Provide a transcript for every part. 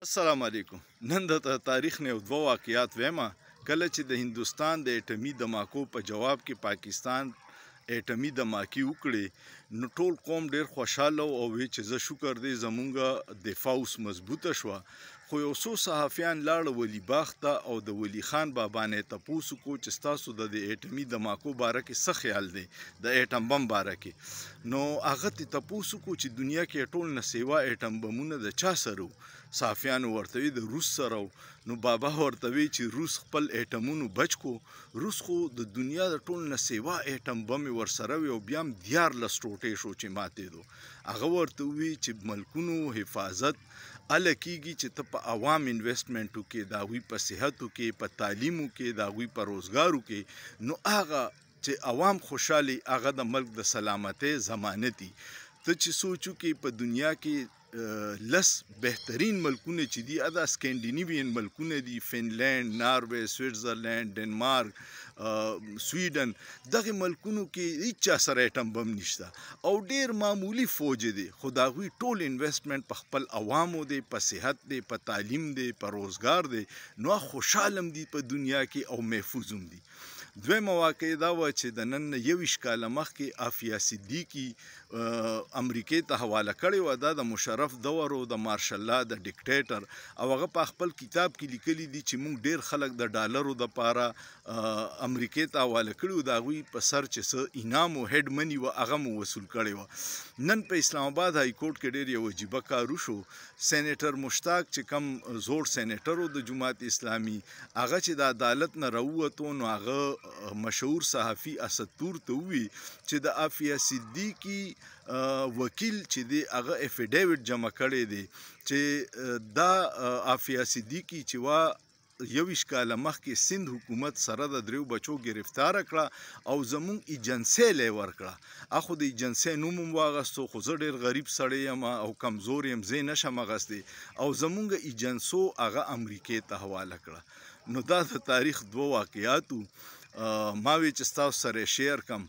السلام علیکم. نن د تاریخ نه دوه واقعیات ویمه. کله چې د هندوستان د اټمي دماکو په جواب کې پاکستان اټمي دماکي وکړي نو ټول قوم ډیر خوشاله او وی چې زه شکر دی زمونږه دفاع اوس مضبوطه شوه. خو یو څو صحافیان لاړه ولی باغ ته او د ولی خان بابا نه تپوسو کو چې ستاسو د اټمي دماکو باره کې څه خیال دی د اټم بم باره کې. نو هغه ته تپوسو کو چې دنیا کې ټول نه سیوا اټم بمونه د چا سره صحافیانو ورته وی د روس سره. نو بابا ورته وی چې روس خپل اټمونو بچ کو. روس خو د دنیا د ټول نه سیوا اټم بم ورسره وي او بیا هم 14 ټوټې شو چې ماتې دو. هغه ورته وی چې ملکونو حفاظت ال کیږي چې ته په عوام انویسټمنټو کې دا وی په صحتو کې په تعلیمو کې دا وی په روزګارو کې نو هغه چې عوام خوشحالي هغه د ملک د سلامتۍ ضمانتي. ته چې سوچو کې په دنیا کې لس بهترین ملکونه چې دي ادا سکینډینیوین ملکونه دي، فنلند، ناروے، سویټزرلند، ډنمارک، سویډن. دغه ملکونو کې هیڅ سره اټم بم نشته او ډیر معمولی فوج دي، خو د هغوی ټول انویسټمنټ په خپل عوامو دی، په صحت دی، په تعلیم دی، په روزګار دی. نو خوشحالم دي په دنیا کې او محفوظ هم دي. دویمه واقعه دا وه چې د نن 21 کاله مخکې عافیه صدیقي امریکې ته حواله کړې وه. دا د مشرف دور او د مارشل لا د ډیکټیټر او هغه په خپل کتاب کې لیکلي دي چې موږ ډیر خلک د ډالرو دپاره امریکې ته حواله کړي وو، د هغوی په سر چې څه انعام و هیډ مني وه هغه مو وصول کړې وه. نن په اسلام آباد های کورټ کې ډیر یو عجیبه کار وشو. سینیټر مشتاق چې کم زوړ سینیټر و د جماعت اسلامي، هغه چې د عدالت نه راووتو نو هغه مشهور صحافي اسدپور ته وی چې د عافیه صدیقي وکیل چې دی هغه افیډیویټ جمع کړی دی چې دا عافیه صدیقي چې وا 21 کاله مخکې سند حکومت سره د 3 بچو گرفتار کړه او زمونږ ایجنسی یې ورکړه. اخو د ایجنسی نوم هم واغستو، خو زه ډیر غریب سړی یم او کمزور یم، زه نشم اغستی او زمونږ ایجنسو هغه امریکې ته حواله کړه. نو دا د تاریخ 2 واقعیاتو ما وی چې ستاسو سره شیر کم.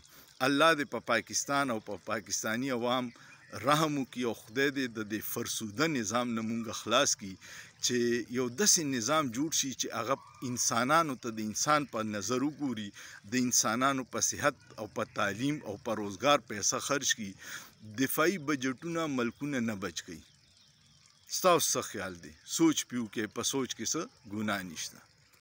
الله دې په پاکستان او په پاکستانی عوام رحم وکړي او خدای دې د فرسوده نظام نه مونږ خلاص کړي چې یو داسې نظام جوړ شي چې هغه انسانانو ته د انسان په نظر وګوري، د انسانانو په صحت او په تعلیم او په روزګار پیسه خرج کړي، دفاعي بجټونه ملکونه نه بچ کړي. ستاسو څه خیال دی؟ سوچ پیو کې په سوچ کې څه ګناه نشته.